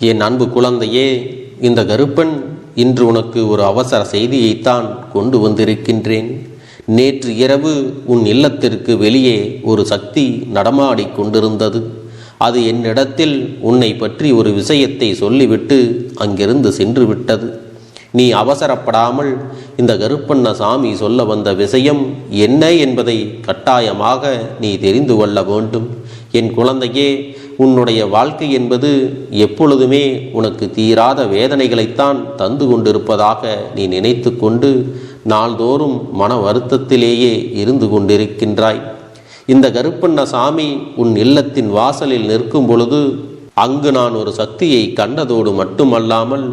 என் அன்பு குழந்தையே, இந்த கருப்பன் இன்று உனக்கு ஒரு அவசர செய்தியைத்தான் கொண்டு வந்திருக்கின்றேன். நேற்று இரவு உன் இல்லத்திற்கு வெளியே ஒரு சக்தி நடமாடிக் கொண்டிருந்தது. அது என்னிடத்தில் உன்னை பற்றி ஒரு விஷயத்தை சொல்லிவிட்டு அங்கிருந்து சென்று விட்டது. நீ அவசரப்படாமல் இந்த கருப்பண்ணசாமி சொல்ல வந்த விஷயம் என்ன என்பதை கட்டாயமாக நீ தெரிந்து கொள்ள வேண்டும். என் குழந்தையே, உன்னுடைய வாழ்க்கை என்பது எப்பொழுதுமே உனக்கு தீராத வேதனைகளைத்தான் தந்து கொண்டிருப்பதாக நீ நினைத்து கொண்டு நாள்தோறும் மன வருத்தத்திலேயே இருந்து கொண்டிருக்கின்றாய். இந்த கருப்பண்ணசாமி உன் இல்லத்தின் வாசலில் நிற்கும் பொழுது அங்கு நான் ஒரு சக்தியை கண்டதோடு மட்டுமல்லாமல்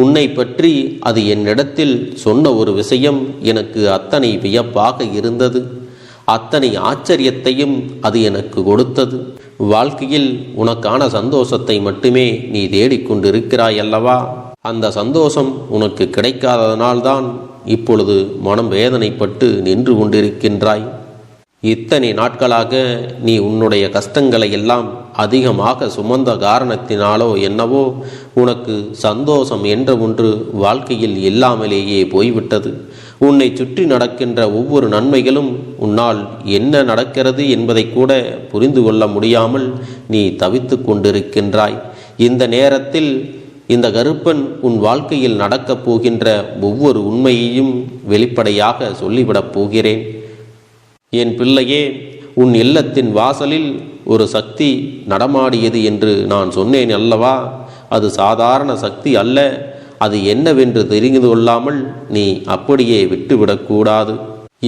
உன்னை பற்றி அது என்னிடத்தில் சொன்ன ஒரு விஷயம் எனக்கு அத்தனை வியப்பாக இருந்தது. அத்தனை ஆச்சரியத்தையும் அது எனக்கு கொடுத்தது. வாழ்க்கையில் உனக்கான சந்தோஷத்தை மட்டுமே நீ தேடிக்கொண்டிருக்கிறாய் அல்லவா? அந்த சந்தோஷம் உனக்கு கிடைக்காததனால்தான் இப்பொழுது மனம் வேதனைப்பட்டு நின்று கொண்டிருக்கின்றாய். இத்தனை நாட்களாக நீ உன்னுடைய கஷ்டங்களை எல்லாம் அதிகமாக சுமந்த காரணத்தினாலோ என்னவோ உனக்கு சந்தோஷம் என்ற ஒன்று வாழ்க்கையில் இல்லாமலேயே போய்விட்டது. உன்னை சுற்றி நடக்கின்ற ஒவ்வொரு நன்மைகளும் உன்னால் என்ன நடக்கிறது என்பதை கூட புரிந்து கொள்ள முடியாமல் நீ தவித்து கொண்டிருக்கின்றாய். இந்த நேரத்தில் இந்த கருப்பன் உன் வாழ்க்கையில் நடக்கப் போகின்ற ஒவ்வொரு உண்மையையும் வெளிப்படையாக சொல்லிவிடப் போகிறேன். என் பிள்ளையே, உன் இல்லத்தின் வாசலில் ஒரு சக்தி நடமாடியது என்று நான் சொன்னேன் அல்லவா? அது சாதாரண சக்தி அல்ல. அது என்னவென்று தெரிந்து கொள்ளாமல் நீ அப்படியே விட்டுவிடக்கூடாது.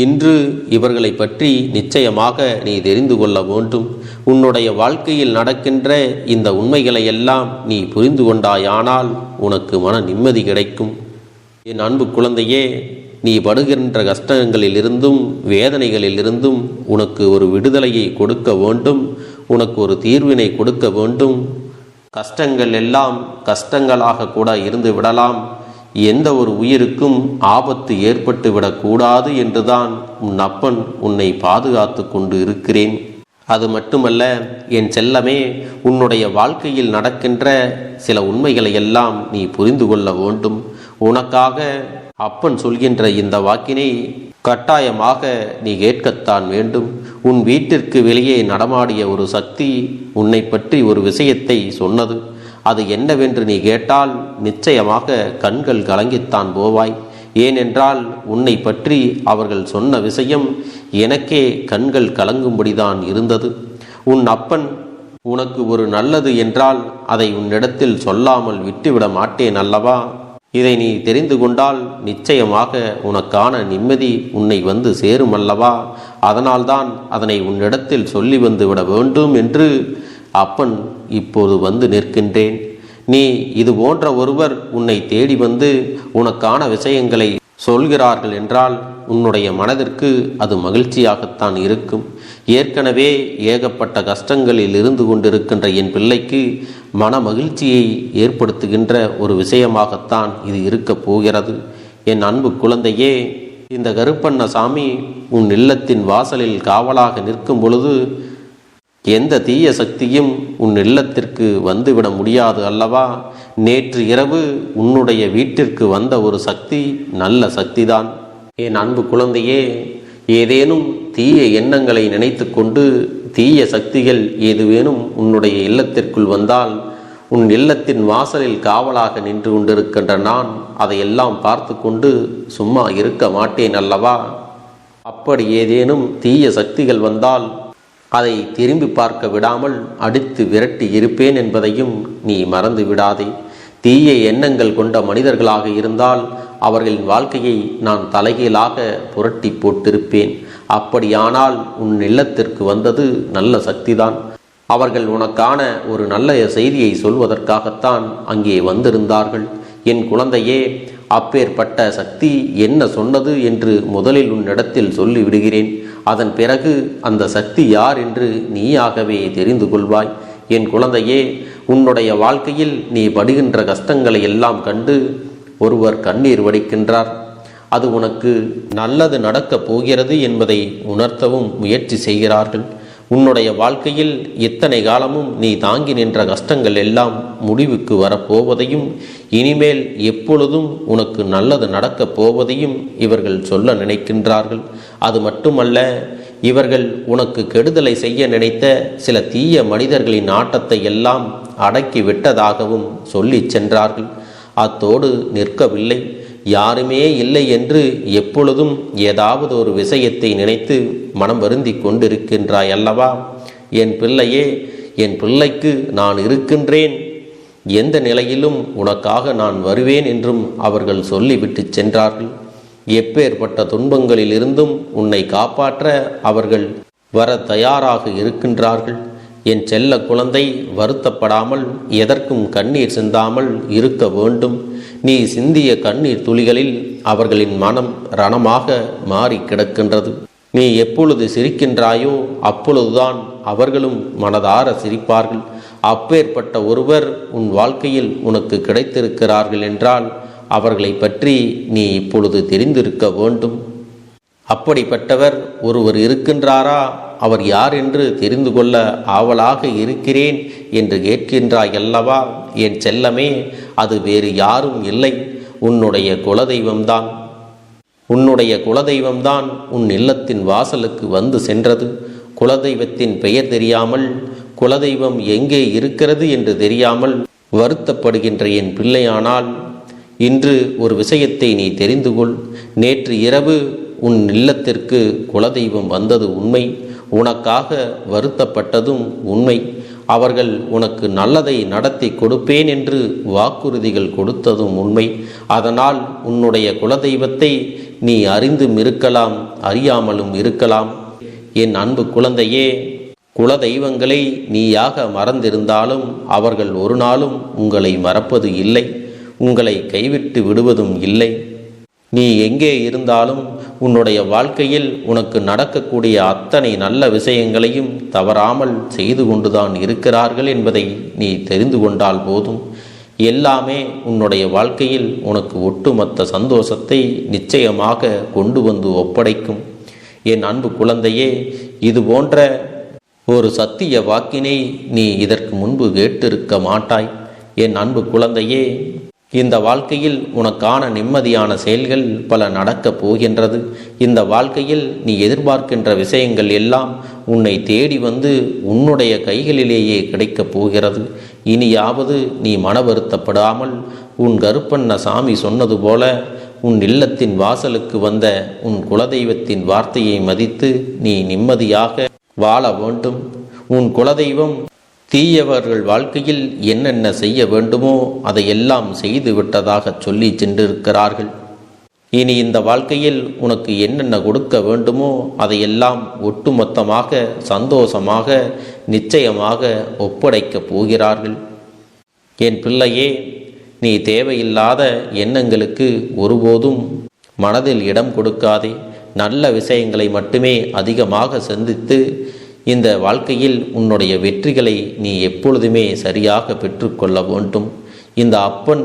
இன்று இவர்களை பற்றி நிச்சயமாக நீ தெரிந்து கொள்ள வேண்டும். உன்னுடைய வாழ்க்கையில் நடக்கின்ற இந்த உண்மைகளை எல்லாம் நீ புரிந்து கொண்டாயானால் உனக்கு மன நிம்மதி கிடைக்கும். என் அன்பு குழந்தையே, நீ படுகின்ற கஷ்டங்களிலிருந்தும் வேதனைகளிலிருந்தும் உனக்கு ஒரு விடுதலையை கொடுக்க வேண்டும். உனக்கு ஒரு தீர்வினை கொடுக்க வேண்டும். கஷ்டங்கள் எல்லாம் கஷ்டங்களாக கூட இருந்து விடலாம். எந்த ஒரு உயிருக்கும் ஆபத்து ஏற்பட்டு விடக்கூடாது என்றுதான் உன் அப்பன் உன்னை பாதுகாத்து கொண்டு இருக்கிறேன். அது மட்டுமல்ல என் செல்லமே, உன்னுடைய வாழ்க்கையில் நடக்கின்ற சில உண்மைகளை எல்லாம் நீ புரிந்து கொள்ள வேண்டும். உனக்காக அப்பன் சொல்கின்ற இந்த வாக்கினை கட்டாயமாக நீ கேட்கத்தான் வேண்டும். உன் வீட்டிற்கு வெளியே நடமாடிய ஒரு சக்தி உன்னை பற்றி ஒரு விஷயத்தை சொன்னது. அது என்னவென்று நீ கேட்டால் நிச்சயமாக கண்கள் கலங்கித்தான் போவாய். ஏனென்றால் உன்னை பற்றி அவர்கள் சொன்ன விஷயம் எனக்கே கண்கள் கலங்கும்படிதான் இருந்தது. உன் அப்பன் உனக்கு ஒரு நல்லது என்றால் அதை உன்னிடத்தில் சொல்லாமல் விட்டுவிட மாட்டேன் அல்லவா? இதை நீ தெரிந்து கொண்டால் நிச்சயமாக உனக்கான நிம்மதி உன்னை வந்து சேரும் அல்லவா? அதனால்தான் அதனை உன்னிடத்தில் சொல்லி வந்து விட வேண்டும் என்று அப்பன் இப்போது வந்து நிற்கின்றேன். நீ இது போன்ற ஒருவர் உன்னை தேடி வந்து உனக்கான விஷயங்களை சொல்கிறார்கள் என்றால் உன்னுடைய மனதிற்கு அது மகிழ்ச்சியாகத்தான் இருக்கும். ஏற்கனவே ஏகப்பட்ட கஷ்டங்களில் இருந்து கொண்டிருக்கின்ற என் பிள்ளைக்கு மன மகிழ்ச்சியை ஏற்படுத்துகின்ற ஒரு விஷயமாகத்தான் இது இருக்கப் போகிறது. என் அன்பு குழந்தையே, இந்த கருப்பண்ணசாமி உன் இல்லத்தின் வாசலில் காவலாக நிற்கும் பொழுது எந்த தீய சக்தியும் உன் இல்லத்திற்கு வந்துவிட முடியாது அல்லவா? நேற்று இரவு உன்னுடைய வீட்டிற்கு வந்த ஒரு சக்தி நல்ல சக்திதான். என் அன்பு குழந்தையே, ஏதேனும் தீய எண்ணங்களை நினைத்து கொண்டு தீய சக்திகள் ஏதுவேனும் உன்னுடைய இல்லத்திற்குள் வந்தால் உன் இல்லத்தின் வாசலில் காவலாக நின்று கொண்டிருக்கின்ற நான் அதையெல்லாம் பார்த்து கொண்டு சும்மா இருக்க மாட்டேன் அல்லவா? அப்படி ஏதேனும் தீய சக்திகள் வந்தால் அதை திரும்பி பார்க்க விடாமல் அடித்து விரட்டி இருப்பேன் என்பதையும் நீ மறந்து விடாதே. தீய எண்ணங்கள் கொண்ட மனிதர்களாக இருந்தால் அவர்களின் வாழ்க்கையை நான் தலைகீழாக புரட்டி போட்டிருப்பேன். அப்படியானால் உன் இல்லத்திற்கு வந்தது நல்ல சக்திதான். அவர்கள் உனக்கான ஒரு நல்ல செய்தியை சொல்வதற்காகத்தான் அங்கே வந்திருந்தார்கள். என் குழந்தையே, அப்பேற்பட்ட சக்தி என்ன சொன்னது என்று முதலில் உன்னிடத்தில் சொல்லிவிடுகிறேன். அதன் பிறகு அந்த சக்தி யார் என்று நீயாகவே தெரிந்து கொள்வாய். என் குழந்தையே, உன்னுடைய வாழ்க்கையில் நீ படுகின்ற கஷ்டங்களை எல்லாம் கண்டு ஒருவர் கண்ணீர் வடிக்கின்றார். அது உனக்கு நல்லது நடக்கப் போகிறது என்பதை உணர்த்தவும் முயற்சி செய்கிறார்கள். உன்னுடைய வாழ்க்கையில் இத்தனை காலமும் நீ தாங்கி நின்ற கஷ்டங்கள் எல்லாம் முடிவுக்கு வரப்போவதையும் இனிமேல் எப்பொழுதும் உனக்கு நல்லது நடக்கப் போவதையும் இவர்கள் சொல்ல நினைக்கின்றார்கள். அது மட்டுமல்ல, இவர்கள் உனக்கு கெடுதலை செய்ய நினைத்த சில தீய மனிதர்களின் ஆட்டத்தை எல்லாம் அடக்கி விட்டதாகவும் சொல்லி சென்றார்கள். அத்தோடு நிற்கவில்லை. யாருமே இல்லை என்று எப்பொழுதும் ஏதாவது ஒரு விஷயத்தை நினைத்து மனம் வருந்தி கொண்டிருக்கின்றாய் அல்லவா? என் பிள்ளையே, என் பிள்ளைக்கு நான் இருக்கின்றேன், எந்த நிலையிலும் உனக்காக நான் வருவேன் என்றும் அவர்கள் சொல்லிவிட்டு சென்றார்கள். எப்பேற்பட்ட துன்பங்களில் இருந்தும் உன்னை காப்பாற்ற அவர்கள் வர தயாராக இருக்கின்றார்கள். என் செல்ல குழந்தை, வருத்தப்படாமல் எதற்கும் கண்ணீர் சிந்தாமல் இருக்க வேண்டும். நீ சிந்திய கண்ணீர் துளிகளில் அவர்களின் மனம் ரணமாக மாறி கிடக்கின்றது. நீ எப்பொழுது சிரிக்கின்றாயோ அப்பொழுதுதான் அவர்களும் மனதார சிரிப்பார்கள். அப்பேற்பட்ட ஒருவர் உன் வாழ்க்கையில் உனக்கு கிடைத்திருக்கிறார்கள் என்றால் அவர்களை பற்றி நீ இப்பொழுது தெரிந்திருக்க வேண்டும். அப்படிப்பட்டவர் ஒருவர் இருக்கின்றாரா? அவர் யார் என்று தெரிந்து கொள்ள ஆவலாக இருக்கிறேன் என்று கேட்கின்றாய் அல்லவா? என் செல்லமே, அது வேறு யாரும் இல்லை, உன்னுடைய குலதெய்வம்தான். உன்னுடைய குலதெய்வம்தான் உன் இல்லத்தின் வாசலுக்கு வந்து சென்றது. குலதெய்வத்தின் பெயர் தெரியாமல், குலதெய்வம் எங்கே இருக்கிறது என்று தெரியாமல் வருத்தப்படுகின்ற என் பிள்ளையானால் இன்று ஒரு விஷயத்தை நீ தெரிந்து கொள். நேற்று இரவு உன் இல்லத்திற்கு குலதெய்வம் வந்தது உண்மை. உனக்காக வருத்தப்பட்டதும் உண்மை. அவர்கள் உனக்கு நல்லதை நடத்தி கொடுப்பேன் என்று வாக்குறுதிகள் கொடுத்ததும் உண்மை. அதனால் உன்னுடைய குலதெய்வத்தை நீ அறிந்தும் இருக்கலாம், அறியாமலும் இருக்கலாம். என் அன்பு குழந்தையே, குலதெய்வங்களை நீயாக மறந்திருந்தாலும் அவர்கள் ஒரு நாளும் உங்களை மறப்பது இல்லை, உங்களை கைவிட்டு விடுவதும் இல்லை. நீ எங்கே இருந்தாலும் உன்னுடைய வாழ்க்கையில் உனக்கு நடக்கக்கூடிய அத்தனை நல்ல விஷயங்களையும் தவறாமல் செய்து கொண்டுதான் இருக்கிறார்கள் என்பதை நீ தெரிந்து கொண்டால் போதும். எல்லாமே உன்னுடைய வாழ்க்கையில் உனக்கு ஒட்டுமொத்த சந்தோஷத்தை நிச்சயமாக கொண்டு வந்து ஒப்படைக்கும். என் அன்பு குழந்தையே, இது போன்ற ஒரு சத்திய வாக்கினை நீ இதற்கு முன்பு கேட்டிருக்க மாட்டாய். என் அன்பு குழந்தையே, இந்த வாழ்க்கையில் உனக்கான நிம்மதியான செயல்கள் பல நடக்கப் போகின்றது. இந்த வாழ்க்கையில் நீ எதிர்பார்க்கின்ற விஷயங்கள் எல்லாம் உன்னை தேடி வந்து உன்னுடைய கைகளிலேயே கிடைக்கப் போகிறது. இனியாவது நீ மன வருத்தப்படாமல் உன் கருப்பண்ண சாமி சொன்னது போல உன் இல்லத்தின் வாசலுக்கு வந்த உன் குலதெய்வத்தின் வார்த்தையை மதித்து நீ நிம்மதியாக வாழ வேண்டும். உன் குலதெய்வம் தீயவர்கள் வாழ்க்கையில் என்னென்ன செய்ய வேண்டுமோ அதையெல்லாம் செய்து விட்டதாக சொல்லி சென்றிருக்கிறார்கள். இனி இந்த வாழ்க்கையில் உனக்கு என்னென்ன கொடுக்க வேண்டுமோ அதையெல்லாம் ஒட்டுமொத்தமாக சந்தோஷமாக நிச்சயமாக ஒப்படைக்கப் போகிறார்கள். என் பிள்ளையே, நீ தேவையில்லாத எண்ணங்களுக்கு ஒருபோதும் மனதில் இடம் கொடுக்காதே. நல்ல விஷயங்களை மட்டுமே அதிகமாக சிந்தித்து இந்த வாழ்க்கையில் உன்னுடைய வெற்றிகளை நீ எப்பொழுதுமே சரியாக பெற்றுக்கொள்ள வேண்டும். இந்த அப்பன்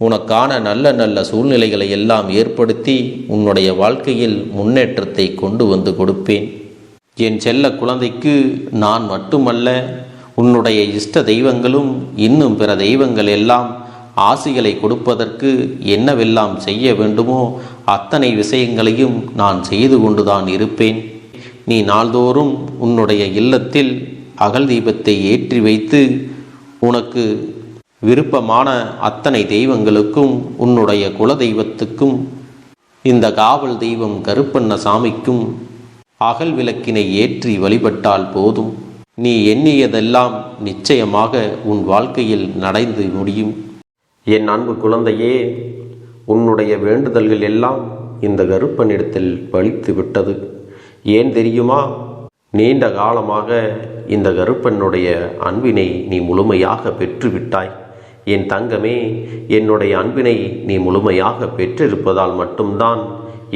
உனக்கான நல்ல நல்ல சூழ்நிலைகளை எல்லாம் ஏற்படுத்தி உன்னுடைய வாழ்க்கையில் முன்னேற்றத்தை கொண்டு வந்து கொடுப்பேன். என் செல்ல குழந்தைக்கு நான் மட்டுமல்ல, உன்னுடைய இஷ்ட தெய்வங்களும் இன்னும் பிற தெய்வங்கள் எல்லாம் ஆசிகளை கொடுப்பதற்கு என்னவெல்லாம் செய்ய வேண்டுமோ அத்தனை விஷயங்களையும் நான் செய்து கொண்டுதான் இருப்பேன். நீ நாள்தோறும் உன்னுடைய இல்லத்தில் அகல் தீபத்தை ஏற்றி வைத்து உனக்கு விருப்பமான அத்தனை தெய்வங்களுக்கும் உன்னுடைய குலதெய்வத்துக்கும் இந்த காவல் தெய்வம் கருப்பண்ண சாமிக்கும் அகல் விளக்கினை ஏற்றி வழிபட்டால் போதும். நீ எண்ணியதெல்லாம் நிச்சயமாக உன் வாழ்க்கையில் நடந்து முடியும். என் அன்பு குழந்தையே, உன்னுடைய வேண்டுதல்கள் எல்லாம் இந்த கருப்பனிடத்தில் பலித்து விட்டது. ஏன் தெரியுமா? நீண்ட காலமாக இந்த கருப்பனுடைய அன்பினை நீ முழுமையாக பெற்றுவிட்டாய். என் தங்கமே, என்னுடைய அன்பினை நீ முழுமையாக பெற்றிருப்பதால் மட்டும்தான்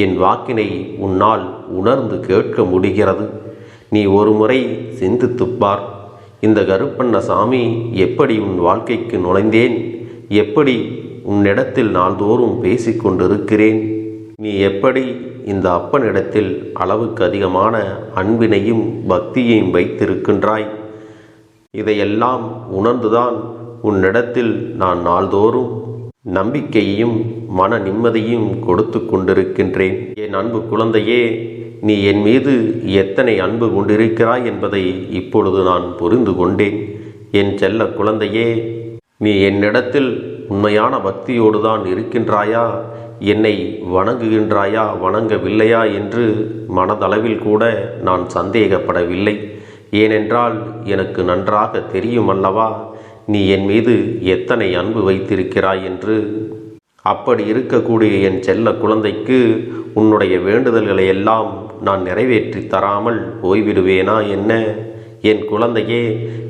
என் வாக்கினை உன்னால் உணர்ந்து கேட்க முடிகிறது. நீ ஒரு முறை சிந்தித்துப்பார். இந்த கருப்பண்ண சாமி எப்படி உன் வாழ்க்கைக்கு நுழைந்தேன், எப்படி உன்னிடத்தில் நாள்தோறும் பேசிக்கொண்டிருக்கிறேன், நீ எப்படி இந்த அப்பனிடத்தில் அளவுக்கு அதிகமான அன்பினையும் பக்தியையும் வைத்திருக்கின்றாய். இதையெல்லாம் உணர்ந்துதான் உன்னிடத்தில் நான் நாள்தோறும் நம்பிக்கையையும் மன நிம்மதியும் கொடுத்து கொண்டிருக்கின்றேன். என் அன்பு குழந்தையே, நீ என் மீது எத்தனை அன்பு கொண்டிருக்கிறாய் என்பதை இப்பொழுது நான் புரிந்து கொண்டேன். என் செல்ல குழந்தையே, நீ என்னிடத்தில் உண்மையான பக்தியோடு தான் இருக்கின்றாயா, என்னை வணங்குகின்றாயா வணங்கவில்லையா என்று மனதளவில் கூட நான் சந்தேகப்படவில்லை. ஏனென்றால் எனக்கு நன்றாக தெரியும் அல்லவா நீ என் மீது எத்தனை அன்பு வைத்திருக்கிறாய் என்று. அப்படி இருக்கக்கூடிய என் செல்ல குழந்தைக்கு உன்னுடைய வேண்டுதல்களை எல்லாம் நான் நிறைவேற்றி தராமல் போய்விடுவேனா என்ன? என் குழந்தையே,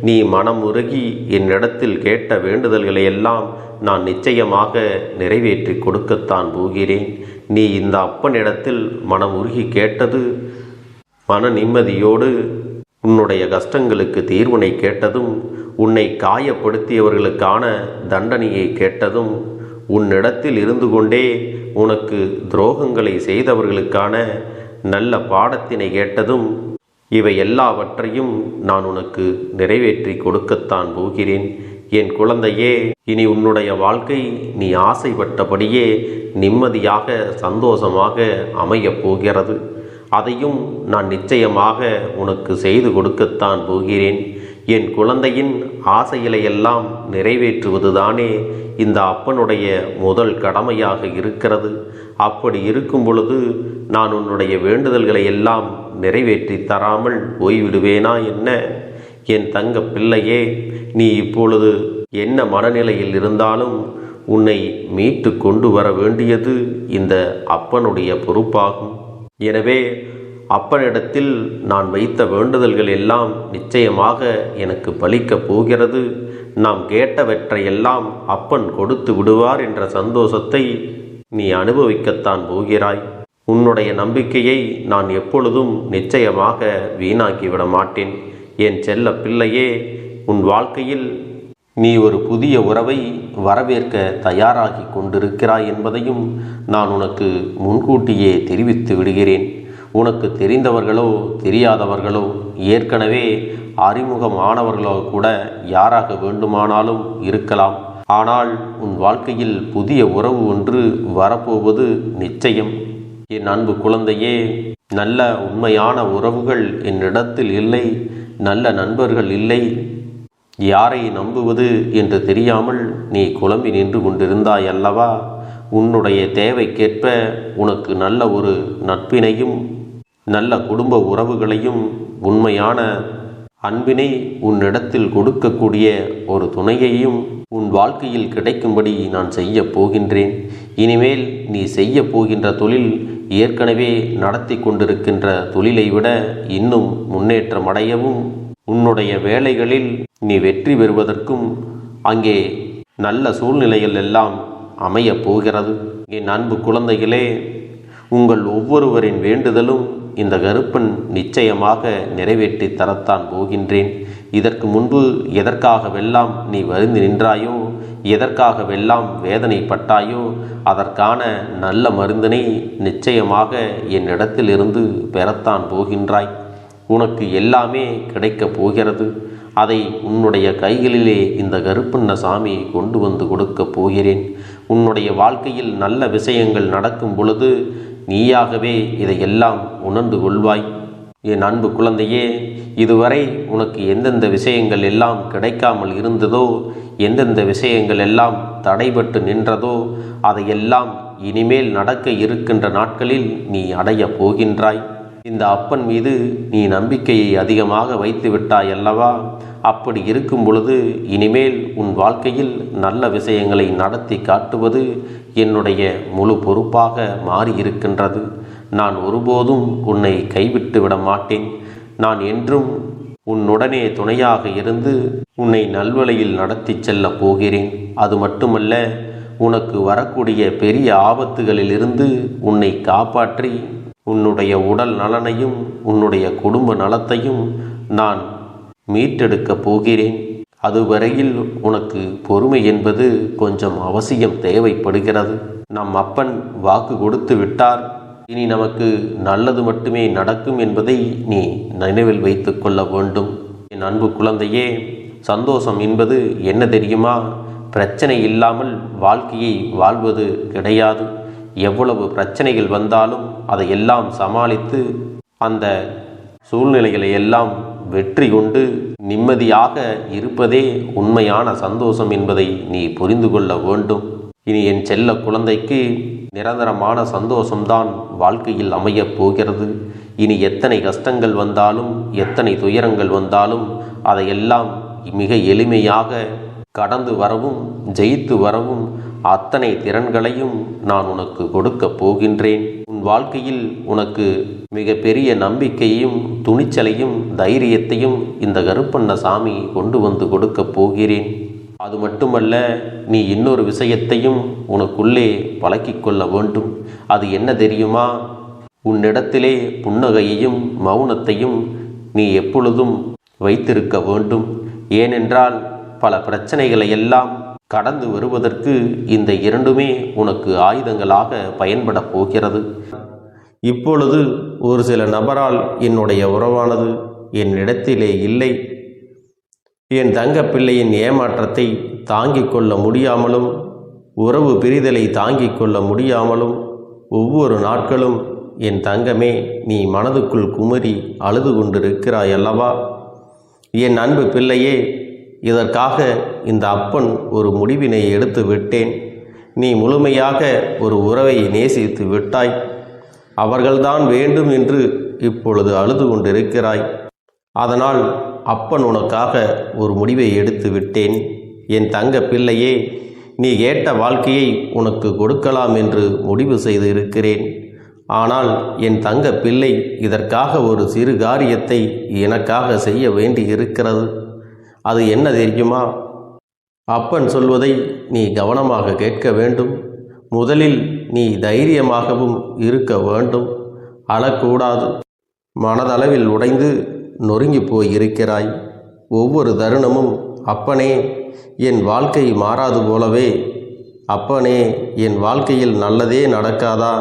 நீ மனம் உருகி என்னிடத்தில் கேட்ட வேண்டுதல்களை எல்லாம் நான் நிச்சயமாக நிறைவேற்றி கொடுக்கத்தான் போகிறேன். நீ இந்த அப்பனிடத்தில் மனம் உருகி கேட்டது மன நிம்மதியோடு உன்னுடைய கஷ்டங்களுக்கு தீர்வினை கேட்டதும், உன்னை காயப்படுத்தியவர்களுக்கான தண்டனையை கேட்டதும், உன்னிடத்தில் இருந்து கொண்டே உனக்கு துரோகங்களை செய்தவர்களுக்கான நல்ல பாடத்தினை கேட்டதும், இவை எல்லாவற்றையும் நான் உனக்கு நிறைவேற்றி கொடுக்கத்தான் போகிறேன். என் குழந்தையே, இனி உன்னுடைய வாழ்க்கை நீ ஆசைப்பட்டபடியே நிம்மதியாக சந்தோஷமாக அமையப் போகிறது. அதையும் நான் நிச்சயமாக உனக்கு செய்து கொடுக்கத்தான் போகிறேன். என் குழந்தையின் ஆசைகளை எல்லாம் நிறைவேற்றுவதுதானே இந்த அப்பனுடைய முதல் கடமையாக இருக்கிறது. அப்படி இருக்கும் பொழுது நான் உன்னுடைய வேண்டுதல்களை எல்லாம் நிறைவேற்றி தராமல் போய்விடுவேனா என்ன? என் தங்க பிள்ளையே, நீ இப்பொழுது என்ன மனநிலையில் இருந்தாலும் உன்னை மீட்டு கொண்டு வர வேண்டியது இந்த அப்பனுடைய பொறுப்பாகும். எனவே அப்பனிடத்தில் நான் வைத்த வேண்டுதல்கள் எல்லாம் நிச்சயமாக எனக்கு பலிக்கப் போகிறது. நாம் கேட்டவற்றையெல்லாம் அப்பன் கொடுத்து விடுவார் என்ற சந்தோஷத்தை நீ அனுபவிக்கத்தான் போகிறாய். உன்னுடைய நம்பிக்கையை நான் எப்பொழுதும் நிச்சயமாக வீணாக்கிவிட மாட்டேன். என் செல்ல பிள்ளையே, உன் வாழ்க்கையில் நீ ஒரு புதிய உறவை வரவேற்க தயாராகி கொண்டிருக்கிறாய் என்பதையும் நான் உனக்கு முன்கூட்டியே தெரிவித்து விடுகிறேன். உனக்கு தெரிந்தவர்களோ தெரியாதவர்களோ ஏற்கனவே அறிமுகமானவர்களோ கூட யாராக வேண்டுமானாலும் இருக்கலாம். ஆனால் உன் வாழ்க்கையில் புதிய உறவு ஒன்று வரப்போவது நிச்சயம். என் அன்பு குழந்தையே, நல்ல உண்மையான உறவுகள் என்னிடத்தில் இல்லை, நல்ல நண்பர்கள் இல்லை. யாரை நம்புவது என்று தெரியாமல் நீ குழம்பி நின்று கொண்டிருந்தாய் அல்லவா? உன்னுடைய தேவைக்கேற்ப உனக்கு நல்ல ஒரு நட்பினையும் நல்ல குடும்ப உறவுகளையும் உண்மையான அன்பினை உன்னிடத்தில் கொடுக்கக்கூடிய ஒரு துணையையும் உன் வாழ்க்கையில் கிடைக்கும்படி நான் செய்ய போகின்றேன். இனிமேல் நீ செய்ய போகின்ற தொழில் ஏற்கனவே நடத்தி கொண்டிருக்கின்ற தொழிலை விட இன்னும் முன்னேற்றம் அடையவும், உன்னுடைய வேலைகளில் நீ வெற்றி பெறுவதற்கும் அங்கே நல்ல சூழ்நிலைகள் எல்லாம் அமையப் போகிறது. என் அன்பு குழந்தைகளே, உங்கள் ஒவ்வொருவரின் வேண்டுதலும் இந்த கருப்பன் நிச்சயமாக நிறைவேற்றி தரத்தான் போகின்றேன். இதற்கு முன்பு எதற்காகவெல்லாம் நீ வருந்தி நின்றாயோ, எதற்காகவெல்லாம் வேதனைப்பட்டாயோ, அதற்கான நல்ல மருந்தினை நிச்சயமாக என்னிடத்திலிருந்து பெறத்தான் போகின்றாய். உனக்கு எல்லாமே கிடைக்கப் போகிறது. அதை உன்னுடைய கைகளிலே இந்த கருப்பண்ணசாமி கொண்டு வந்து கொடுக்கப் போகிறேன். உன்னுடைய வாழ்க்கையில் நல்ல விஷயங்கள் நடக்கும் பொழுது நீயாகவே இதையெல்லாம் உணர்ந்து கொள்வாய். என் அன்பு குழந்தையே, இதுவரை உனக்கு எந்தெந்த விஷயங்கள் எல்லாம் கிடைக்காமல் இருந்ததோ, எந்தெந்த விஷயங்கள் எல்லாம் தடைபட்டு நின்றதோ, அதையெல்லாம் இனிமேல் நடக்க இருக்கின்ற நாட்களில் நீ அடைய போகின்றாய். இந்த அப்பன் மீது நீ நம்பிக்கையை அதிகமாக வைத்து விட்டாய் அல்லவா? அப்படி இருக்கும் பொழுது இனிமேல் உன் வாழ்க்கையில் நல்ல விஷயங்களை நடத்தி காட்டுவது என்னுடைய முழு பொறுப்பாக மாறியிருக்கின்றது. நான் ஒருபோதும் உன்னை கைவிட்டு விட மாட்டேன். நான் என்றும் உன்னுடனே துணையாக இருந்து உன்னை நல்வழியில் நடத்தி செல்ல போகிறேன். அது மட்டுமல்ல, உனக்கு வரக்கூடிய பெரிய ஆபத்துகளிலிருந்து உன்னை காப்பாற்றி உன்னுடைய உடல் நலனையும் உன்னுடைய குடும்ப நலத்தையும் நான் மீட்டெடுக்கப் போகிறேன். அதுவரையில் உனக்கு பொறுமை என்பது கொஞ்சம் அவசியம் தேவைப்படுகிறது. நம் அப்பன் வாக்கு கொடுத்து விட்டார். இனி நமக்கு நல்லது மட்டுமே நடக்கும் என்பதை நீ நினைவில் வைத்து கொள்ள வேண்டும். என் அன்பு குழந்தையே, சந்தோஷம் என்பது என்ன தெரியுமா? பிரச்சனை இல்லாமல் வாழ்க்கையை வாழ்வது கிடையாது. எவ்வளவு பிரச்சனைகள் வந்தாலும் அதையெல்லாம் சமாளித்து அந்த சூழ்நிலைகளை எல்லாம் வெற்றி கொண்டு நிம்மதியாக இருப்பதே உண்மையான சந்தோஷம் என்பதை நீ புரிந்து கொள்ள வேண்டும். இனி என் செல்ல குழந்தைக்கு நிரந்தரமான சந்தோஷம்தான் வாழ்க்கையில் அமையப் போகிறது. இனி எத்தனை கஷ்டங்கள் வந்தாலும் எத்தனை துயரங்கள் வந்தாலும் அதையெல்லாம் மிக எளிமையாக கடந்து வரவும் ஜெயித்து வரவும் அத்தனை திறன்களையும் நான் உனக்கு கொடுக்கப் போகின்றேன். உன் வாழ்க்கையில் உனக்கு மிக பெரிய நம்பிக்கையையும் துணிச்சலையும் தைரியத்தையும் இந்த கருப்பண்ணசாமி கொண்டு வந்து கொடுக்கப் போகிறேன். அது மட்டுமல்ல, நீ இன்னொரு விஷயத்தையும் உனக்குள்ளே பழக்கிக் கொள்ள வேண்டும். அது என்ன தெரியுமா? உன்னிடத்திலே புன்னகையையும் மௌனத்தையும் நீ எப்பொழுதும் வைத்திருக்க வேண்டும். ஏனென்றால் பல பிரச்சனைகளை எல்லாம் கடந்து வருவதற்கு இந்த இரண்டுமே உனக்கு ஆயுதங்களாக பயன்பட போகிறது. இப்பொழுது ஒரு சில நபரால் என்னுடைய உறவானது என்னிடத்திலே இல்லை. என் தங்க பிள்ளையின் ஏமாற்றத்தை தாங்கிக் கொள்ள முடியாமலும் உறவு பிரிதலை தாங்கிக் கொள்ள முடியாமலும் ஒவ்வொரு நாட்களும் என் தங்கமே நீ மனதுக்குள் குமரி அழுது கொண்டிருக்கிறாய் அல்லவா? என் அன்பு பிள்ளையே, இதற்காக இந்த அப்பன் ஒரு முடிவினை எடுத்து விட்டேன். நீ முழுமையாக ஒரு உறவை நேசித்து விட்டாய். அவர்கள்தான் வேண்டும் என்று இப்பொழுது அழுது கொண்டிருக்கிறாய். அதனால் அப்பன் உனக்காக ஒரு முடிவை எடுத்து விட்டேன். என் தங்க பிள்ளையே, நீ கேட்ட வாழ்க்கையை உனக்கு கொடுக்கலாம் என்று முடிவு செய்து இருக்கிறேன். ஆனால் என் தங்க பிள்ளை, இதற்காக ஒரு சிறு காரியத்தை எனக்காக செய்ய வேண்டி இருக்கிறது. அது என்ன தெரியுமா? அப்பன் சொல்வதை நீ கவனமாக கேட்க வேண்டும். முதலில் நீ தைரியமாகவும் இருக்க வேண்டும். அழக்கூடாது. மனதளவில் உடைந்து நொறுங்கி போய் இருக்கிறாய். ஒவ்வொரு தருணமும் அப்பனே என் வாழ்க்கை மாறாது போலவே, அப்பனே என் வாழ்க்கையில் நல்லதே நடக்காதா,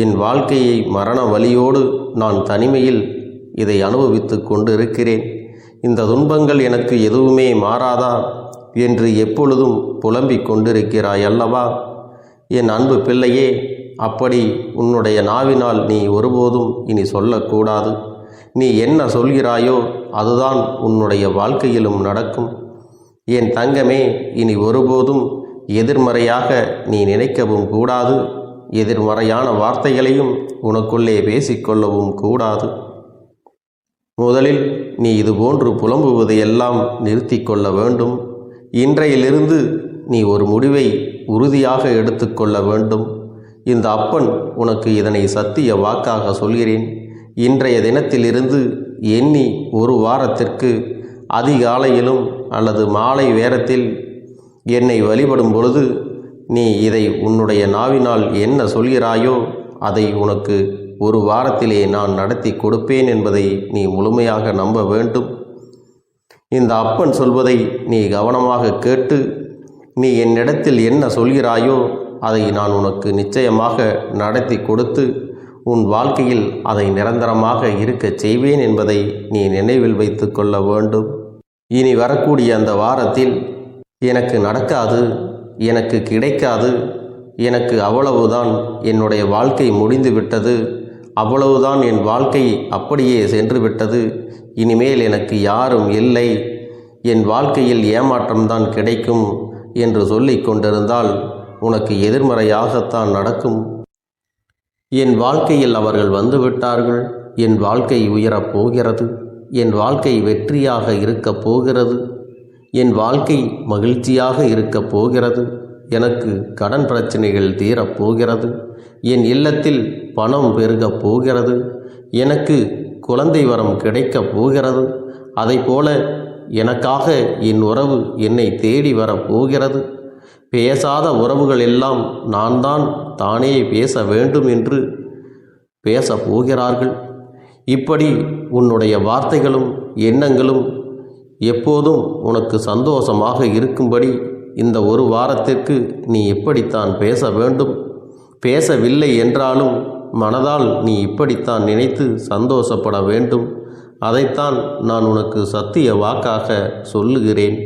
என் வாழ்க்கையை மரண வலியோடு நான் தனிமையில் இதை அனுபவித்து கொண்டு இருக்கிறேன். இந்த துன்பங்கள் எனக்கு எதுவுமே மாறாதா என்று எப்பொழுதும் புலம்பிக் கொண்டிருக்கிறாய் அல்லவா? என் அன்பு பிள்ளையே, அப்படி உன்னுடைய நாவினால் நீ ஒருபோதும் இனி சொல்லக்கூடாது. நீ என்ன சொல்கிறாயோ அதுதான் உன்னுடைய வாழ்க்கையிலும் நடக்கும். என் தங்கமே, இனி ஒருபோதும் எதிர்மறையாக நீ நினைக்கவும் கூடாது. எதிர்மறையான வார்த்தைகளையும் உனக்குள்ளே பேசிக்கொள்ளவும் கூடாது. முதலில் நீ இதுபோன்று புலம்புவதையெல்லாம் நிறுத்தி கொள்ள வேண்டும். இன்றையிலிருந்து நீ ஒரு முடிவை உறுதியாக எடுத்துக்கொள்ள வேண்டும். இந்த அப்பன் உனக்கு இதனை சத்திய வாக்காக சொல்கிறேன். இன்றைய தினத்திலிருந்து எண்ணி ஒரு வாரத்திற்கு அதிகாலையிலும் அல்லது மாலை நேரத்தில் என்னை வழிபடும் பொழுது நீ இதை உன்னுடைய நாவினால் என்ன சொல்கிறாயோ அதை உனக்கு ஒரு வாரத்திலே நான் நடத்தி கொடுப்பேன் என்பதை நீ முழுமையாக நம்ப வேண்டும். இந்த அப்பன் சொல்வதை நீ கவனமாக கேட்டு நீ என்னிடத்தில் என்ன சொல்கிறாயோ அதை நான் உனக்கு நிச்சயமாக நடத்தி கொடுத்து உன் வாழ்க்கையில் அதை நிரந்தரமாக இருக்கச் செய்வேன் என்பதை நீ நினைவில் வைத்து கொள்ள வேண்டும். இனி வரக்கூடிய அந்த வாரத்தில் எனக்கு நடக்காது, எனக்கு கிடைக்காது, எனக்கு அவ்வளவுதான், என்னுடைய வாழ்க்கை முடிந்து விட்டது, அவ்வளவுதான், என் வாழ்க்கை அப்படியே சென்று விட்டது, இனிமேல் எனக்கு யாரும் இல்லை, என் வாழ்க்கையில் ஏமாற்றம்தான் கிடைக்கும் என்று சொல்லிக் கொண்டிருந்தால் உனக்கு எதிர்மறையாகத்தான் நடக்கும். என் வாழ்க்கையில் அவர்கள் வந்துவிட்டார்கள், என் வாழ்க்கை உயரப் போகிறது, என் வாழ்க்கை வெற்றியாக இருக்கப் போகிறது, என் வாழ்க்கை மகிழ்ச்சியாக இருக்கப் போகிறது, எனக்கு கடன் பிரச்சனைகள் தீரப்போகிறது, என் இல்லத்தில் பணம் பெருகப் போகிறது, எனக்கு குழந்தை வரம் கிடைக்கப் போகிறது, அதைப்போல எனக்காக என் உறவு என்னை தேடி வரப்போகிறது, பேசாத உறவுகள் எல்லாம் நான் தான் தானே பேச வேண்டும் என்று பேசப் போகிறார்கள். இப்படி உன்னுடைய வார்த்தைகளும் எண்ணங்களும் எப்போதும் உனக்கு சந்தோஷமாக இருக்கும்படி இந்த ஒரு வாரத்திற்கு நீ எப்படித்தான் பேச வேண்டும், பேசவில்லை என்றாலும் மனதால் நீ இப்படித்தான் நினைத்து சந்தோஷப்பட வேண்டும். அதைத்தான் நான் உனக்கு சத்திய வாக்காக சொல்லுகிறேன்.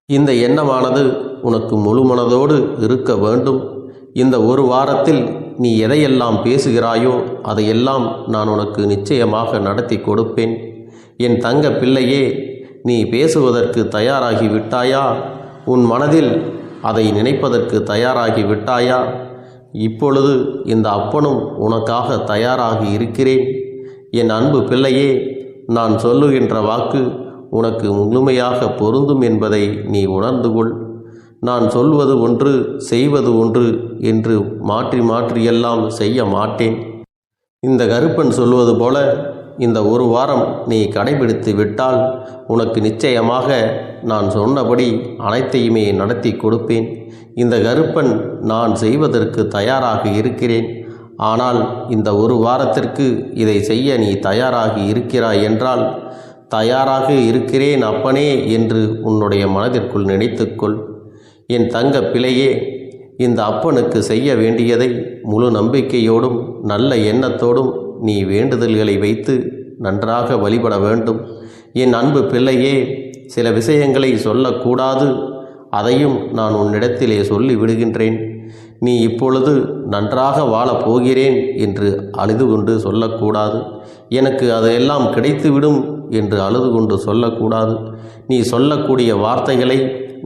இந்த எண்ணமானது உனக்கு முழு மனதோடு இருக்க வேண்டும். இந்த ஒரு வாரத்தில் நீ எதையெல்லாம் பேசுகிறாயோ அதையெல்லாம் நான் உனக்கு நிச்சயமாக நடத்தி கொடுப்பேன். என் தங்க பிள்ளையே, நீ பேசுவதற்கு தயாராகி விட்டாயா? உன் மனதில் அதை நினைப்பதற்கு தயாராகி விட்டாயா? இப்பொழுது இந்த அப்பனும் உனக்காக தயாராகி இருக்கிறேன். என் அன்பு பிள்ளையே, நான் சொல்லுகின்ற வாக்கு உனக்கு முழுமையாக பொருந்தும் என்பதை நீ உணர்ந்து கொள். நான் சொல்வது ஒன்று செய்வது ஒன்று என்று மாற்றி மாற்றியெல்லாம் செய்ய மாட்டேன். இந்த கருப்பன் சொல்வது போல இந்த ஒரு வாரம் நீ கடைபிடித்து விட்டால் உனக்கு நிச்சயமாக நான் சொன்னபடி அனைத்தையுமே நடத்தி கொடுப்பேன். இந்த கருப்பன் நான் செய்வதற்கு தயாராக இருக்கிறேன். ஆனால் இந்த ஒரு வாரத்திற்கு இதை செய்ய நீ தயாராகி இருக்கிறாய் என்றால், தயாராக இருக்கிறேன் அப்பனே என்று உன்னுடைய மனதிற்குள் நினைத்துக்கொள். என் தங்க பிள்ளையே, இந்த அப்பனுக்கு செய்ய வேண்டியதை முழு நம்பிக்கையோடும் நல்ல எண்ணத்தோடும் நீ வேண்டுதல்களை வைத்து நன்றாக வழிபட வேண்டும். என் அன்பு பிள்ளையே, சில விஷயங்களை சொல்லக்கூடாது. அதையும் நான் உன்னிடத்திலே சொல்லி விடுகின்றேன். நீ இப்பொழுது நன்றாக வாழப் போகிறேன் என்று அழுது கொண்டு சொல்லக்கூடாது. எனக்கு அதையெல்லாம் கிடைத்துவிடும் என்று அழுது கொண்டு சொல்லக்கூடாது. நீ சொல்லக்கூடிய வார்த்தைகளை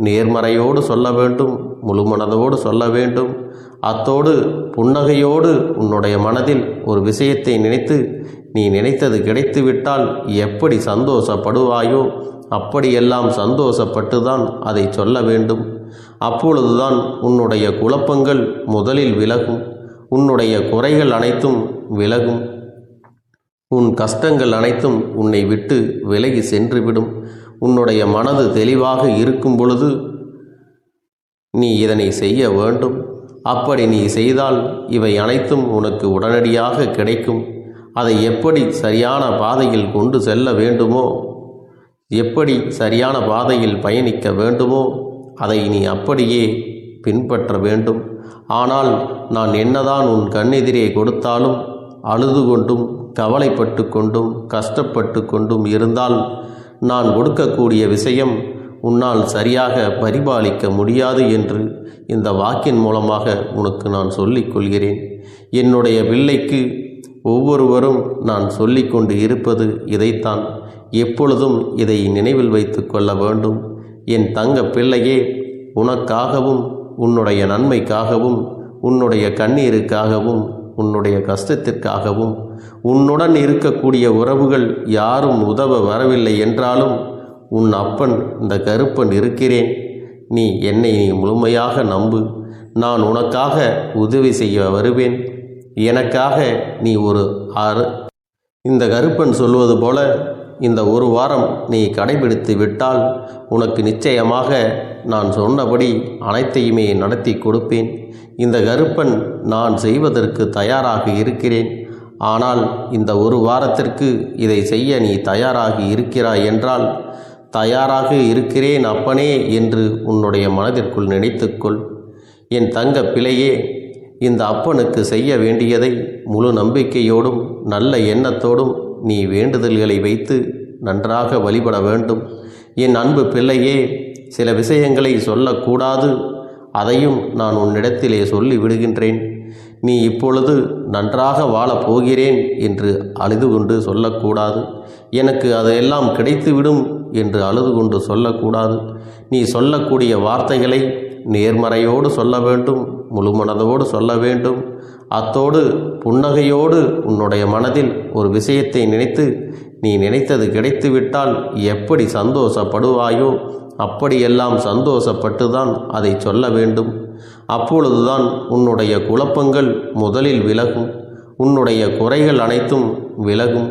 நேர்மறையோடு சொல்ல வேண்டும், முழுமனதோடு சொல்ல வேண்டும். அத்தோடு புன்னகையோடு உன்னுடைய மனதில் ஒரு விஷயத்தை நினைத்து நீ நினைத்தது கிடைத்துவிட்டால் எப்படி சந்தோஷப்படுவாயோ அப்படியெல்லாம் சந்தோஷப்பட்டுதான் அதை சொல்ல வேண்டும். அப்பொழுதுதான் உன்னுடைய குழப்பங்கள் முதலில் விலகும், உன்னுடைய குறைகள் அனைத்தும் விலகும், உன் கஷ்டங்கள் அனைத்தும் உன்னை விட்டு விலகி சென்றுவிடும். உன்னுடைய மனது தெளிவாக இருக்கும் பொழுது நீ இதனை செய்ய வேண்டும். அப்படி நீ செய்தால் இவை அனைத்தும் உனக்கு உடனடியாக கிடைக்கும். அதை எப்படி சரியான பாதையில் கொண்டு செல்ல வேண்டுமோ, எப்படி சரியான பாதையில் பயணிக்க வேண்டுமோ அதை நீ அப்படியே பின்பற்ற வேண்டும். ஆனால் நான் என்னதான் உன் கண்ணெதிரே கொடுத்தாலும் அழுது கொண்டும் கவலைப்பட்டு கொண்டும் கஷ்டப்பட்டு கொண்டும் இருந்தால் நான் கொடுக்கக்கூடிய விஷயம் உன்னால் சரியாக பரிபாலிக்க முடியாது என்று இந்த வாக்கின் மூலமாக உனக்கு நான் சொல்லிக் கொள்கிறேன். என்னுடைய பிள்ளைக்கு ஒவ்வொருவரும் நான் சொல்லிக்கொண்டு இருப்பது இதைத்தான். எப்பொழுதும் இதை நினைவில் வைத்து கொள்ள வேண்டும். என் தங்க பிள்ளையே, உனக்காகவும் உன்னுடைய நன்மைக்காகவும் உன்னுடைய கண்ணீருக்காகவும் உன்னுடைய கஷ்டத்திற்காகவும் உன்னுடன் இருக்கக்கூடிய உறவுகள் யாரும் உதவ வரவில்லை என்றாலும் உன் அப்பன் இந்த கருப்பன் இருக்கிறேன். நீ என்னை முழுமையாக நம்பு. நான் உனக்காக உதவி செய்ய வருவேன். எனக்காக நீ இந்த கருப்பன் சொல்வது போல இந்த ஒரு வாரம் நீ கடைபிடித்து விட்டால் உனக்கு நிச்சயமாக நான் சொன்னபடி அனைத்தையுமே நடத்தி கொடுப்பேன். இந்த கருப்பன் நான் செய்வதற்கு தயாராக இருக்கிறேன். ஆனால் இந்த ஒரு வாரத்திற்கு இதை செய்ய நீ தயாராகி இருக்கிறாய் என்றால், தயாராக இருக்கிறேன் அப்பனே என்று உன்னுடைய மனதிற்குள் நினைத்துக்கொள். என் தங்க பிள்ளையே, இந்த அப்பனுக்கு செய்ய வேண்டியதை முழு நம்பிக்கையோடும் நல்ல எண்ணத்தோடும் நீ வேண்டுதல்களை வைத்து நன்றாக வழிபட வேண்டும். என் அன்பு பிள்ளையே, சில விஷயங்களை சொல்லக்கூடாது. அதையும் நான் உன்னிடத்திலே சொல்லி விடுகின்றேன். நீ இப்பொழுது நன்றாக வாழப் போகிறேன் என்று அழுது கொண்டு சொல்லக்கூடாது. எனக்கு அதையெல்லாம் கிடைத்துவிடும் என்று அழுது கொண்டு சொல்லக்கூடாது. நீ சொல்லக்கூடிய வார்த்தைகளை நேர்மறையோடு சொல்ல வேண்டும், முழுமனதோடு சொல்ல வேண்டும். அத்தோடு புன்னகையோடு உன்னுடைய மனதில் ஒரு விஷயத்தை நினைத்து நீ நினைத்தது கிடைத்துவிட்டால் எப்படி சந்தோஷப்படுவாயோ அப்படியெல்லாம் சந்தோஷப்பட்டுதான் அதை சொல்ல வேண்டும். அப்பொழுதுதான் உன்னுடைய குழப்பங்கள் முதலில் விலகும், உன்னுடைய குறைகள் அனைத்தும் விலகும்,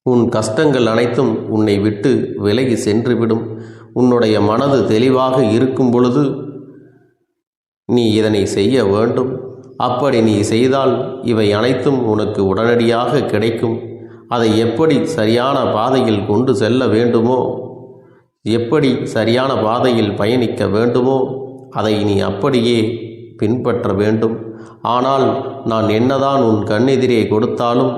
உன் கஷ்டங்கள் அனைத்தும் உன்னை விட்டு விலகி சென்றுவிடும். உன்னுடைய மனது தெளிவாக இருக்கும் பொழுது நீ இதனை செய்ய வேண்டும். அப்படி நீ செய்தால் இவை அனைத்தும் உனக்கு உடனடியாக கிடைக்கும். அதை எப்படி சரியான பாதையில் கொண்டு செல்ல வேண்டுமோ, எப்படி சரியான பாதையில் பயணிக்க வேண்டுமோ அதை நீ அப்படியே பின்பற்ற வேண்டும். ஆனால் நான் என்னதான் உன் கண்ணெதிரே கொடுத்தாலும்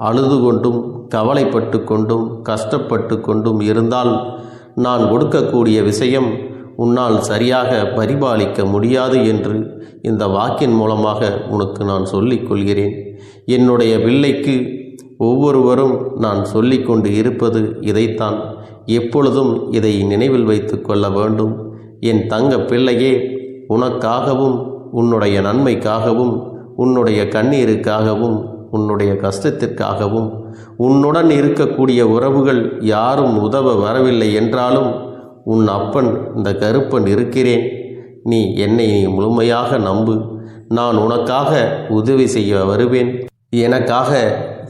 அழுது கொண்டும் கவலைப்பட்டு கொண்டும் கஷ்டப்பட்டு கொண்டும் இருந்தால் நான் கொடுக்கக்கூடிய விஷயம் உன்னால் சரியாக பரிபாலிக்க முடியாது என்று இந்த வாக்கின் மூலமாக உனக்கு நான் சொல்லிக் கொள்கிறேன். என்னுடைய பிள்ளைக்கு ஒவ்வொருவரும் நான் சொல்லிக்கொண்டு இருப்பது இதைத்தான். எப்பொழுதும் இதை நினைவில் வைத்து கொள்ள வேண்டும். என் தங்க பிள்ளையே, உனக்காகவும் உன்னுடைய நன்மைக்காகவும் உன்னுடைய கண்ணீருக்காகவும் உன்னுடைய கஷ்டத்திற்காகவும் உன்னுடன் இருக்கக்கூடிய உறவுகள் யாரும் உதவ வரவில்லை என்றாலும் உன் அப்பன் இந்த கருப்பன் இருக்கிறேன். நீ என்னை முழுமையாக நம்பு. நான் உனக்காக உதவி செய்ய வருவேன். எனக்காக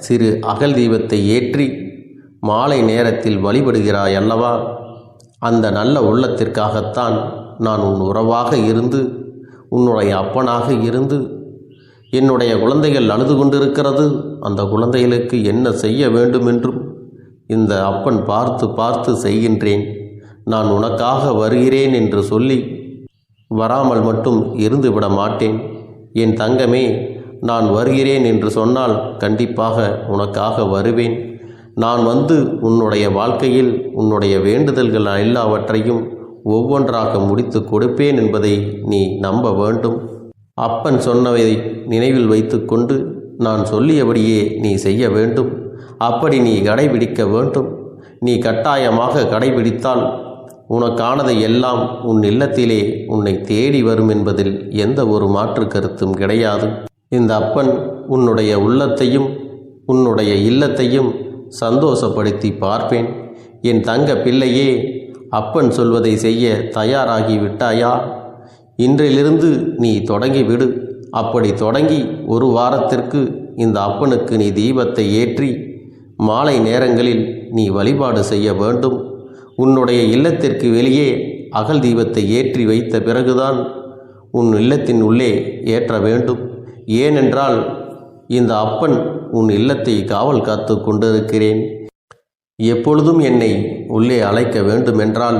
சிறு அகல் தீபத்தை ஏற்றி மாலை நேரத்தில் வழிபடுகிறாய் அல்லவா? அந்த நல்ல உள்ளத்திற்காகத்தான் நான் உன் உறவாக இருந்து உன்னுடைய அப்பனாக இருந்து என்னுடைய குழந்தைகள் அழுது கொண்டிருக்கிறது, அந்த குழந்தைகளுக்கு என்ன செய்ய வேண்டும் என்றும் இந்த அப்பன் பார்த்து பார்த்து செய்கின்றேன். நான் உனக்காக வருகிறேன் என்று சொல்லி வராமல் மட்டும் இருந்து விட மாட்டேன். என் தங்கமே, நான் வருகிறேன் என்று சொன்னால் கண்டிப்பாக உனக்காக வருவேன். நான் வந்து உன்னுடைய வாழ்க்கையில் உன்னுடைய வேண்டுதல்கள் எல்லாவற்றையும் ஒவ்வொன்றாக முடித்து கொடுப்பேன் என்பதை நீ நம்ப வேண்டும். அப்பன் சொன்னதை நினைவில் வைத்துக்கொண்டு நான் சொல்லியபடியே நீ செய்ய வேண்டும். அப்படி நீ கடைபிடிக்க வேண்டும். நீ கட்டாயமாக கடைபிடித்தால் உனக்கானதை எல்லாம் உன் இல்லத்திலே உன்னை தேடி வரும் என்பதில் எந்த ஒரு மாற்று கருத்தும் கிடையாது. இந்த அப்பன் உன்னுடைய உள்ளத்தையும் உன்னுடைய இல்லத்தையும் சந்தோஷப்படுத்தி பார்ப்பேன். என் தங்க பிள்ளையே, அப்பன் சொல்வதை செய்ய தயாராகி விட்டாயா? இன்றிலிருந்து நீ தொடங்கிவிடு. அப்படி தொடங்கி ஒரு வாரத்திற்கு இந்த அப்பனுக்கு நீ தீபத்தை ஏற்றி மாலை நேரங்களில் நீ வழிபாடு செய்ய வேண்டும். உன்னுடைய இல்லத்திற்கு வெளியே அகல் தீபத்தை ஏற்றி வைத்த பிறகுதான் உன் இல்லத்தின் உள்ளே ஏற்ற வேண்டும். ஏனென்றால் இந்த அப்பன் உன் இல்லத்தை காவல் காத்து கொண்டிருக்கிறேன். எப்பொழுதும் என்னை உள்ளே அழைக்க வேண்டுமென்றால்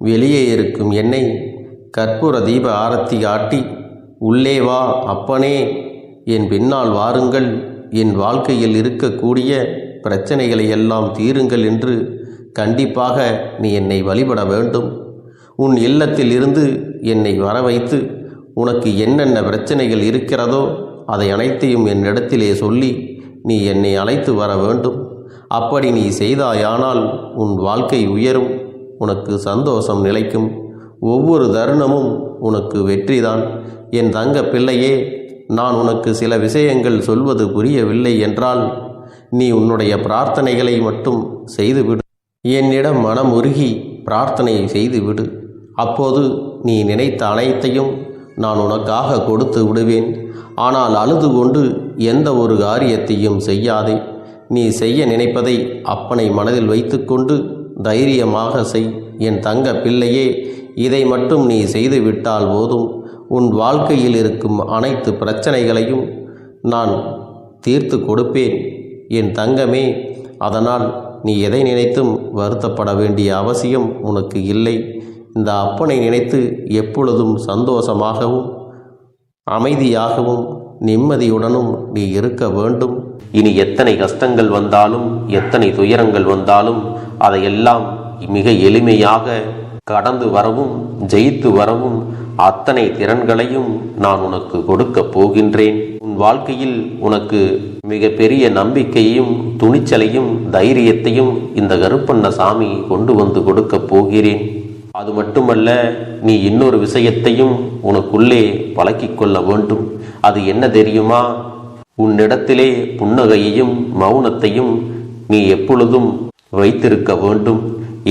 வெளியே இருக்கும் என்னை கற்பூர தீப ஆரத்தி காட்டி உள்ளே வா அப்பனே, என் பின்னால் வாருங்கள், என் வாழ்க்கையில் இருக்கக்கூடிய பிரச்சனைகளை எல்லாம் தீருங்கள் என்று கண்டிப்பாக நீ என்னை வழிபட வேண்டும். உன் இல்லத்தில் இருந்து என்னை வர வைத்து உனக்கு என்னென்ன பிரச்சனைகள் இருக்கிறதோ அதை அனைத்தையும் என்னிடத்திலே சொல்லி நீ என்னை அழைத்து வர வேண்டும். அப்படி நீ செய்தாயானால் உன் வாழ்க்கை உயரும், உனக்கு சந்தோஷம் நிலைக்கும், ஒவ்வொரு தருணமும் உனக்கு வெற்றிதான். என் தங்க பிள்ளையே, நான் உனக்கு சில விஷயங்கள் சொல்வது புரியவில்லை என்றால் நீ உன்னுடைய பிரார்த்தனைகளை மட்டும் செய்துவிடு. என்னிடம் மனம் உருகி பிரார்த்தனையை செய்துவிடு. அப்போது நீ நினைத்த அனைத்தையும் நான் உனக்காக கொடுத்து விடுவேன். ஆனால் அழுது கொண்டு எந்த ஒரு காரியத்தையும் செய்யாதே. நீ செய்ய நினைப்பதை அப்பனை மனதில் வைத்துக்கொண்டு தைரியமாக செய். என் தங்க பிள்ளையே, இதை மட்டும் நீ செய்துவிட்டால் போதும். உன் வாழ்க்கையில் இருக்கும் அனைத்து பிரச்சனைகளையும் நான் தீர்த்து கொடுப்பேன் என் தங்கமே. அதனால் நீ எதை நினைத்தும் வருத்தப்பட வேண்டிய அவசியம் உனக்கு இல்லை. இந்த அப்பனை நினைத்து எப்பொழுதும் சந்தோஷமாகவும் அமைதியாகவும் நிம்மதியுடனும் நீ இருக்க வேண்டும். இனி எத்தனை கஷ்டங்கள் வந்தாலும் எத்தனை துயரங்கள் வந்தாலும் அதையெல்லாம் மிக எளிமையாக கடந்து வரவும் ஜெயித்து வரவும் அத்தனை திறன்களையும் நான் உனக்கு கொடுக்க போகின்றேன். உன் வாழ்க்கையில் உனக்கு மிக பெரிய நம்பிக்கையையும் துணிச்சலையும் தைரியத்தையும் இந்த கருப்பண்ணசாமி கொண்டு வந்து கொடுக்க போகிறேன். அது மட்டுமல்ல, நீ இன்னொரு விஷயத்தையும் உனக்குள்ளே பழக்கிக் கொள்ள வேண்டும். அது என்ன தெரியுமா? உன்னிடத்திலே புன்னகையையும் மௌனத்தையும் நீ எப்பொழுதும் வைத்திருக்க வேண்டும்.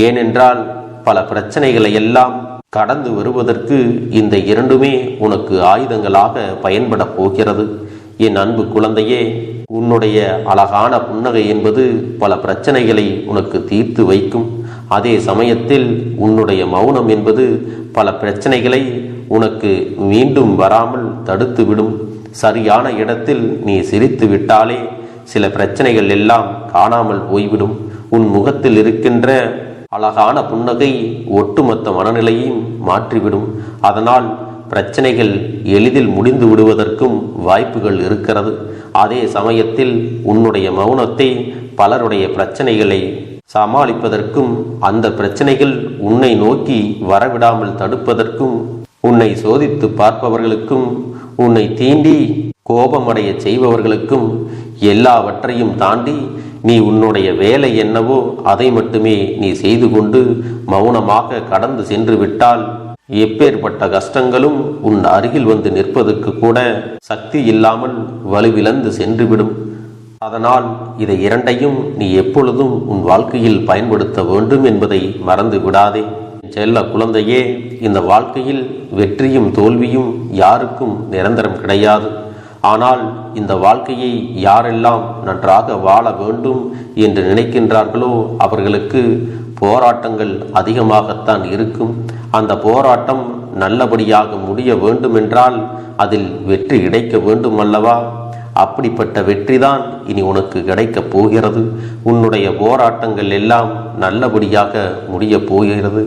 ஏனென்றால் பல பிரச்சனைகளை எல்லாம் கடந்து வருவதற்கு இந்த இரண்டுமே உனக்கு ஆயுதங்களாக பயன்பட போகிறது. என் அன்பு குழந்தையே, உன்னுடைய அழகான புன்னகை என்பது பல பிரச்சனைகளை உனக்கு தீர்த்து வைக்கும். அதே சமயத்தில் உன்னுடைய மௌனம் என்பது பல பிரச்சனைகளை உனக்கு மீண்டும் வராமல் தடுத்துவிடும். சரியான இடத்தில் நீ சிரித்து விட்டாலே சில பிரச்சனைகள் எல்லாம் காணாமல் போய்விடும். உன் முகத்தில் இருக்கின்ற அழகான புன்னகை ஒட்டுமொத்த மனநிலையையும் மாற்றிவிடும். அதனால் பிரச்சனைகள் எளிதில் முடிந்து விடுவதற்கும் வாய்ப்புகள் இருக்கிறது. அதே சமயத்தில் உன்னுடைய மௌனத்தை பலருடைய பிரச்சனைகளை சமாளிப்பதற்கும், அந்த பிரச்சனைகள் உன்னை நோக்கி வரவிடாமல் தடுப்பதற்கும், உன்னை சோதித்து பார்ப்பவர்களுக்கும், உன்னை தீண்டி கோபமடைய செய்பவர்களுக்கும் எல்லாவற்றையும் தாண்டி நீ உன்னுடைய வேலை என்னவோ அதை மட்டுமே நீ செய்து கொண்டு மௌனமாக கடந்து சென்று விட்டால் எப்பேற்பட்ட கஷ்டங்களும் உன் அருகில் வந்து நிற்பதற்கு கூட சக்தி இல்லாமல் வலுவிழந்து சென்றுவிடும். அதனால் இதை இரண்டையும் நீ எப்பொழுதும் உன் வாழ்க்கையில் பயன்படுத்த வேண்டும் என்பதை மறந்து விடாதே. செல்ல குழந்தையே, இந்த வாழ்க்கையில் வெற்றியும் தோல்வியும் யாருக்கும் நிரந்தரம் கிடையாது. ஆனால் இந்த வாழ்க்கையை யாரெல்லாம் நன்றாக வாழ வேண்டும் என்று நினைக்கின்றார்களோ அவர்களுக்கு போராட்டங்கள் அதிகமாகத்தான் இருக்கும். அந்த போராட்டம் நல்லபடியாக முடிய வேண்டுமென்றால் அதில் வெற்றி கிடைக்க வேண்டும் அல்லவா? அப்படிப்பட்ட வெற்றிதான் இனி உனக்கு கிடைக்கப் போகிறது. உன்னுடைய போராட்டங்கள் எல்லாம் நல்லபடியாக முடியப் போகிறது.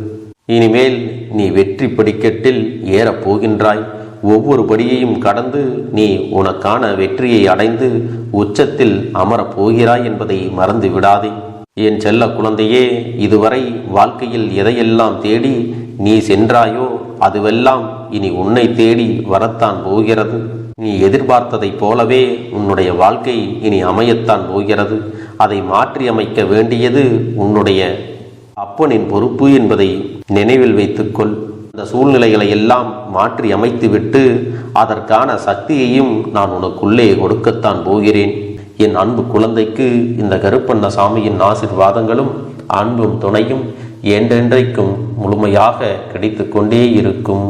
இனிமேல் நீ வெற்றி படிக்கட்டில் ஏறப் போகின்றாய். ஒவ்வொரு படியையும் கடந்து நீ உனக்கான வெற்றியை அடைந்து உச்சத்தில் அமரப் போகிறாய் என்பதை மறந்து விடாதே. என் செல்ல குழந்தையே, இதுவரை வாழ்க்கையில் எதையெல்லாம் தேடி நீ சென்றாயோ அதுவெல்லாம் இனி உன்னை தேடி வரத்தான் போகிறது. நீ எதிர்பார்த்ததைப் போலவே உன்னுடைய வாழ்க்கை இனி அமையத்தான் போகிறது. அதை மாற்றி அமைக்க வேண்டியது உன்னுடைய அப்பனின் பொறுப்பு என்பதை நினைவில் வைத்துக்கொள். இந்த சூழ்நிலைகளை எல்லாம் மாற்றி அமைத்துவிட்டு அதற்கான சக்தியையும் நான் உனக்குள்ளே கொடுக்கத்தான் போகிறேன். என் அன்பு குழந்தைக்கு இந்த கருப்பண்ணசாமியின் ஆசீர்வாதங்களும் அன்பும் துணையும் என்றென்றைக்கும் முழுமையாக கிடைத்து கொண்டே இருக்கும்.